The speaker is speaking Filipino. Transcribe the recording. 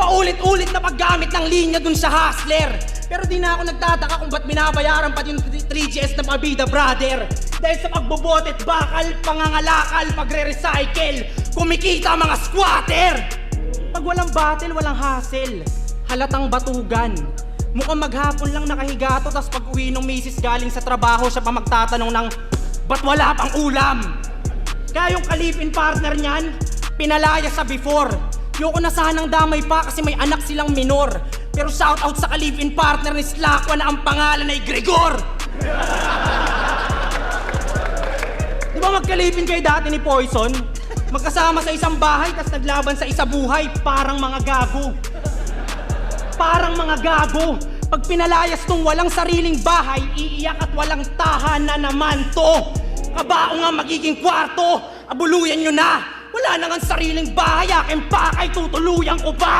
paulit-ulit na paggamit ng linya dun sa hustler. Pero di na ako nagtataka kung ba't binabayaran pati yung 3GS na mga bida brother. Dahil sa pagbobote at bakal, pangangalakal, pagre-recycle, kumikita mga squatter. Pag walang battle, walang hassle. Halatang batugan. Mukhang maghapon lang nakahiga to, tas pag uwi ng misis galing sa trabaho, siya pa magtatanong ng, ba't wala pang ulam? Kaya yung kalipin partner niyan, pinalaya sa before. Yoko na sanang damay pa kasi may anak silang minor. Pero shout out sa kalipin partner ni Slakwa na ang pangalan ay Gregor. Di ba magkalipin kayo dati ni Poison? Magkasama sa isang bahay, tas naglaban sa isa buhay, parang mga gago. Parang mga gago. Pag pinalayas nung walang sariling bahay, iiyak at walang tahanan naman to. Kabao nga magiging kwarto, abuluyan nyo na. Wala na nga sariling bahay, aking pakay, tutuluyan ko pa.